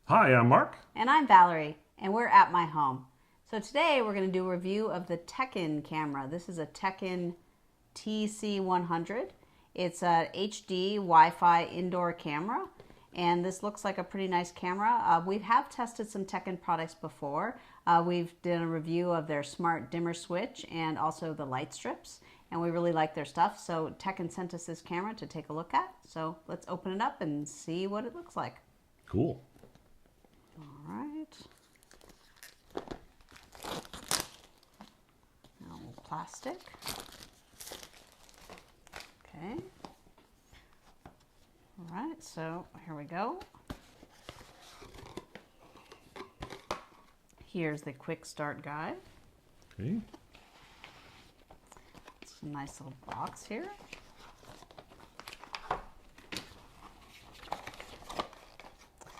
Hi, I'm Mark. And I'm Valerie, and we're at my home. So today we're going to do a review of the Teckin camera. This is a Teckin TC100. It's a HD Wi-Fi indoor camera, and this looks like a pretty nice camera. We have tested some Teckin products before. We've done a review of their smart dimmer switch and also the light strips, and we really like their stuff. So Teckin sent us this camera to take a look at. So let's open it up and see what it looks like. Cool. All right. Now plastic. Okay. All right, so here we go. Here's the quick start guide. Okay. It's a nice little box here.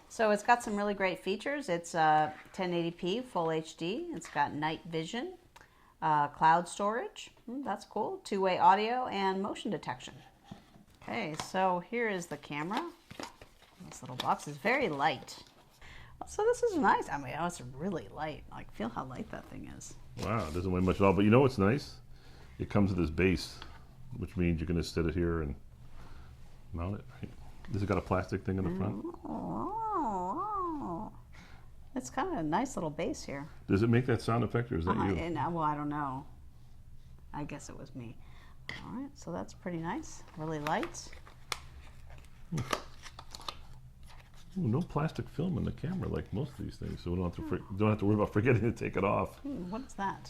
So it's got some really great features. It's 1080p full HD. It's got night vision, cloud storage. That's cool. Two-way audio and motion detection. Okay, so here is the camera. This little box is very light. So this is nice. I mean, oh, it's really light. Like, feel how light that thing is. Wow, it doesn't weigh much at all. But you know what's nice? It comes with this base, which means you can just sit it here and mount it, right? This has got a plastic thing in the front. Oh, it's kind of a nice little base here. Does it make that sound effect, or is that you? Well, I don't know. I guess it was me. All right, so that's pretty nice. Really light. Ooh, no plastic film in the camera like most of these things, so we don't have to worry about forgetting to take it off. What is that?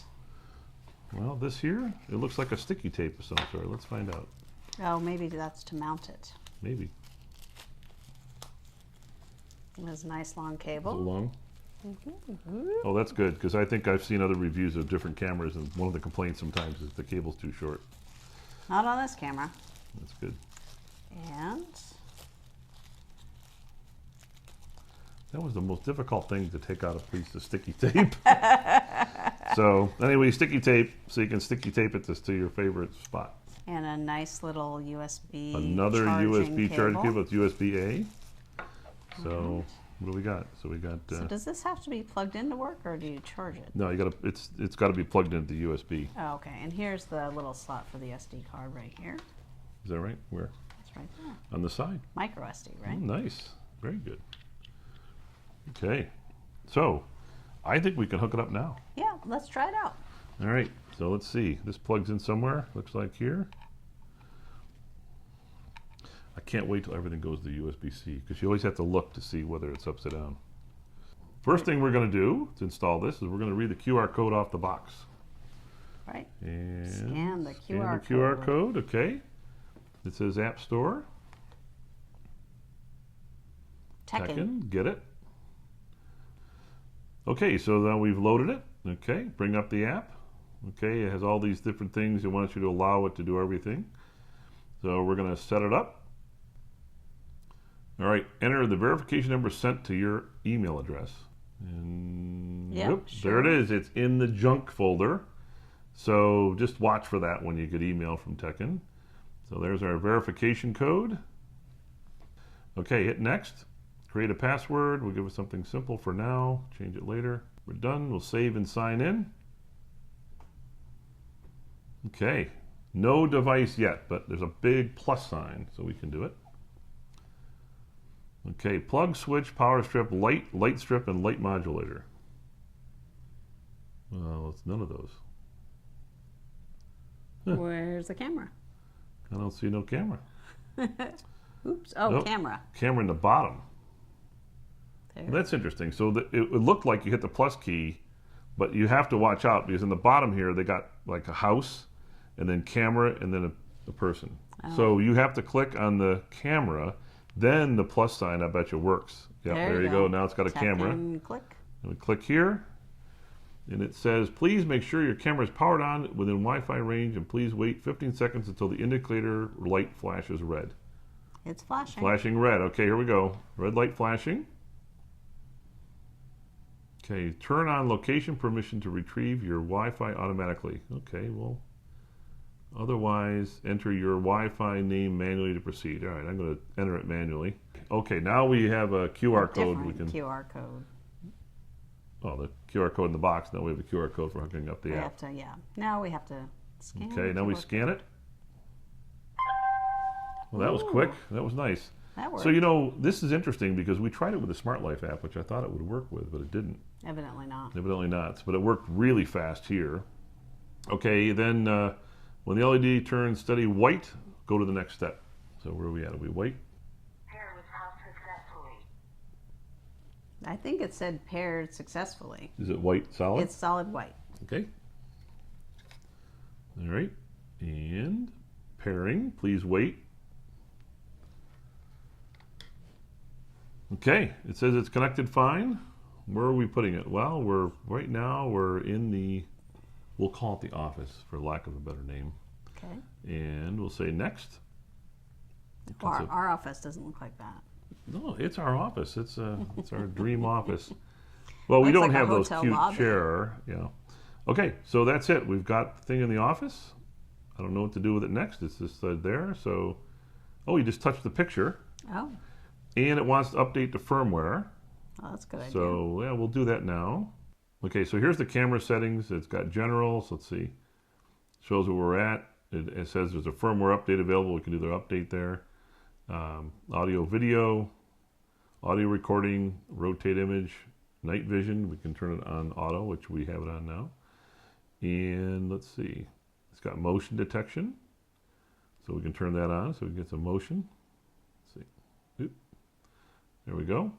Well, this here, it looks like a sticky tape of some sort. Let's find out. Oh, maybe that's to mount it. Maybe. There's a nice long Is it cable. long? Oh, that's good, because I think I've seen other reviews of different cameras, and one of the complaints sometimes is the cable's too short. Not on this camera. That's good. And That was the most difficult thing to take out a piece of sticky tape. So anyway, sticky tape, so you can sticky tape it to your favorite spot. and a nice little USB Another USB charging cable with USB-A. So what do we got? So we got. So does this have to be plugged into work, or do you charge it? No, you got to. It's got to be plugged into the USB. Oh, okay. And here's the little slot for the SD card right here. Is that right? Where? It's right there. On the side. Micro SD, right? Oh, nice. Very good. Okay. So I think we can hook it up now. Yeah, let's try it out. All right. So let's see. This plugs in somewhere. Looks like here. I can't wait till everything goes to USB-C, because you always have to look to see whether it's upside down. First thing we're going to do to install this is we're going to read the QR code off the box. Right. And Scan the QR code. Okay. It says App Store. Teckin. Get it. Okay, so now we've loaded it. Okay, bring up the app. Okay, it has all these different things. It wants you to allow it to do everything. So we're going to set it up. All right, enter the verification number sent to your email address. And Yep, there it is. It's in the junk folder. So just watch for that when you get email from Teckin. So there's our verification code. Okay, hit next. Create a password. We'll give it something simple for now. Change it later. We're done. We'll save and sign in. Okay, no device yet, but there's a big plus sign, so we can do it. Okay, plug, switch, power strip, light strip, and light modulator. Well, it's none of those. Where's the camera? I don't see no camera. Oops. Oh, Nope. camera. Camera in the bottom. There. Well, that's interesting. So it looked like you hit the plus key, but you have to watch out, because in the bottom here they got like a house, and then camera, and then a person. Oh. So you have to click on the camera, then the plus sign, I bet you, works. Yep, there you go. Now it's got a camera. Teckin Click. And we click here, and it says, please make sure your camera is powered on within Wi-Fi range, and please wait 15 seconds until the indicator light flashes red. It's flashing. Flashing red. Okay, here we go. Red light flashing. Okay, turn on location permission to retrieve your Wi-Fi automatically. Okay, well, otherwise enter your Wi-Fi name manually to proceed. All right, I'm going to enter it manually. Okay, now we have a QR code. We Different can. QR code. Oh, the QR code in the box. Now we have a QR code for hooking up the We app. have to, yeah. Now we have to scan. Okay, now we QR scan code. it. Well, that was Ooh. quick. That was nice. That worked. So, you know, this is interesting because we tried it with the Smart Life app, which I thought it would work with, but it didn't. Evidently not. Evidently not. But it worked really fast here. Okay, then when the LED turns steady white, go to the next step. So where are we at? Are we white? I think it said paired successfully. Is it white solid? It's solid white. Okay. All right. And pairing, please wait. Okay, it says it's connected fine. Where are we putting it? Well, right now we're in the, we'll call it the office for lack of a better name. Okay. And we'll say next. Well, our office doesn't look like that. No, it's our office. It's our dream office. Well, we Looks don't like a have those hotel cute lobby. chair. Yeah. Okay, so that's it. We've got the thing in the office. I don't know what to do with it next. It's just there. So, oh, you just touch the picture, Oh, and it wants to update the firmware. well, that's a good idea. So yeah, we'll do that now. Okay, so here's the camera settings. It's got general. So let's see. Shows where we're at. It says there's a firmware update available. We can do the update there. Audio, video, audio recording, rotate image, night vision. We can turn it on auto, which we have it on now. And let's see. It's got motion detection. So we can turn that on so we can get some motion. Let's see. Oop. There we go.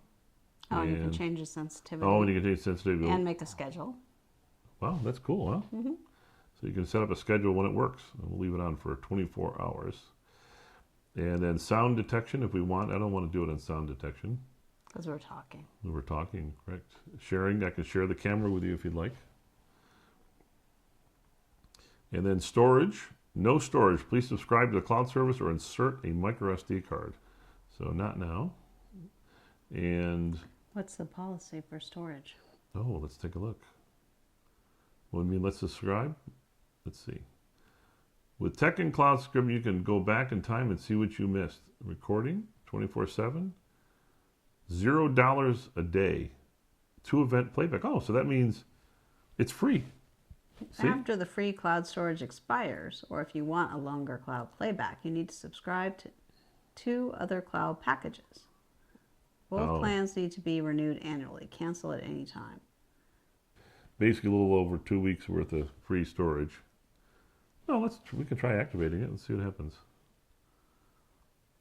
Oh, and you can change the sensitivity. Oh, and you can change sensitivity. And make a schedule. Wow, that's cool, huh? Mm-hmm. So you can set up a schedule when it works. And we'll leave it on for 24 hours. And then sound detection if we want. I don't want to do it on sound detection. Because we're talking. We're talking, correct. Sharing, I can share the camera with you if you'd like. And then storage, no storage. Please subscribe to the cloud service or insert a micro SD card. So not now. And What's the policy for storage? oh, let's take a look. What do you mean, let's subscribe? Let's see. With Teckin Cloud Subscription, you can go back in time and see what you missed. Recording, 24/7, $0 a day, 2-event playback. Oh, so that means it's free. See? After the free cloud storage expires, or if you want a longer cloud playback, you need to subscribe to 2 other cloud packages. Both plans need to be renewed annually. Cancel at any time. Basically, a little over 2 weeks worth of free storage. No, we can try activating it and see what happens.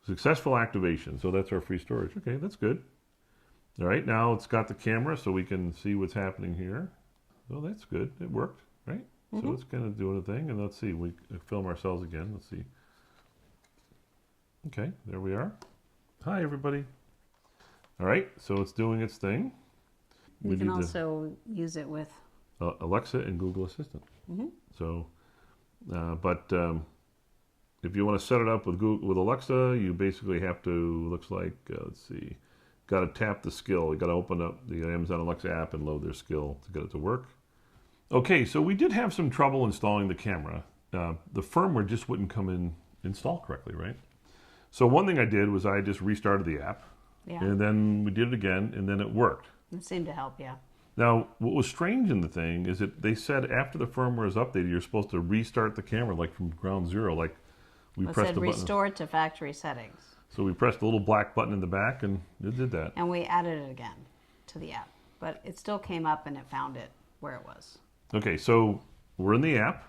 Successful activation. So that's our free storage. Okay, that's good. All right, now it's got the camera so we can see what's happening here. Oh, that's good. It worked, right? So it's kind of doing a thing. And let's see, we film ourselves again. Let's see. Okay, there we are. Hi, everybody. All right, so it's doing its thing. You can also use it with Alexa and Google Assistant. Mm-hmm. So, if you want to set it up with Alexa, you basically have to. Looks like let's see, got to tap the skill. You got to open up the Amazon Alexa app and load their skill to get it to work. Okay, so we did have some trouble installing the camera. The firmware just wouldn't come in install correctly, right? So one thing I did was I just restarted the app, and then we did it again, and then it worked. It seemed to help, yeah. Now, what was strange in the thing is that they said after the firmware is updated, you're supposed to restart the camera like from ground zero, like we pressed the button. It said restore to factory settings. So we pressed the little black button in the back and it did that. And we added it again to the app. But it still came up and it found it where it was. Okay, so we're in the app.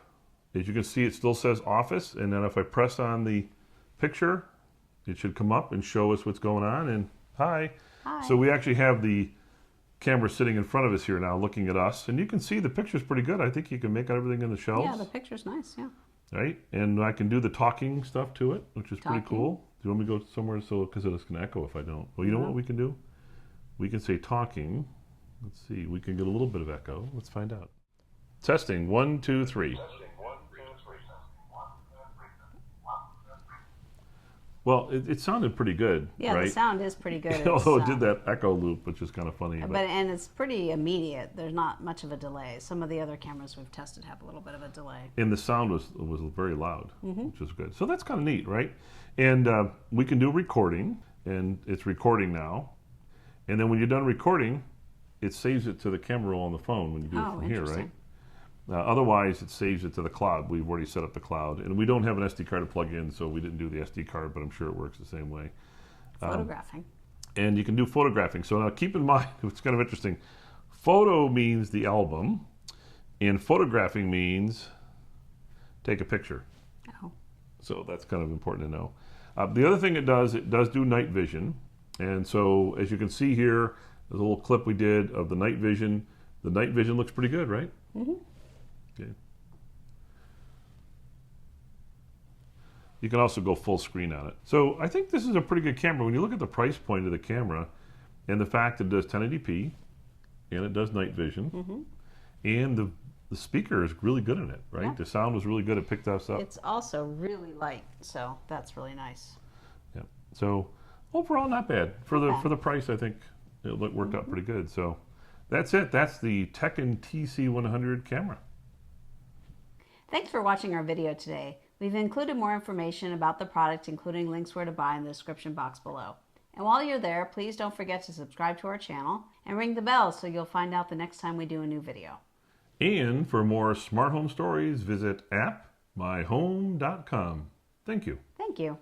As you can see, it still says Office. And then if I press on the picture, it should come up and show us what's going on. And hi. Hi. So we actually have the camera sitting in front of us here now looking at us. And you can see the picture's pretty good. I think you can make out everything in the shelves. Yeah, the picture's nice, yeah. Right? And I can do the talking stuff to it, which is pretty cool. Do you want me to go somewhere because it's going to echo if I don't? Well, you know what we can do? We can say talking. Let's see. We can get a little bit of echo. Let's find out. Testing. 1, 2, 3. Well, it sounded pretty good, yeah, right? The sound is pretty good. Although it did that echo loop, which is kind of funny. And it's pretty immediate. There's not much of a delay. Some of the other cameras we've tested have a little bit of a delay. And the sound was very loud, which is good. So that's kind of neat, right? And we can do recording. and it's recording now. And then when you're done recording, it saves it to the camera roll on the phone when you do it from here, right? Otherwise, it saves it to the cloud. We've already set up the cloud. And we don't have an SD card to plug in, so we didn't do the SD card, but I'm sure it works the same way. Photographing. And you can do photographing. So now keep in mind, it's kind of interesting. Photo means the album, and photographing means take a picture. Oh. So that's kind of important to know. The other thing it does do night vision. And so as you can see here, there's a little clip we did of the night vision. The night vision looks pretty good, right? Mm-hmm. Okay. You can also go full screen on it. So I think this is a pretty good camera. When you look at the price point of the camera and the fact that it does 1080p and it does night vision, and the speaker is really good in it, right? Yeah. The sound was really good. It picked us up. It's also really light, so that's really nice. Yeah. So overall, not bad for the price. I think it worked out pretty good. So that's it. That's the Teckin TC100 camera. Thanks for watching our video today. We've included more information about the product, including links where to buy in the description box below. And while you're there, please don't forget to subscribe to our channel and ring the bell so you'll find out the next time we do a new video. And for more smart home stories, visit appmyhome.com. Thank you. Thank you.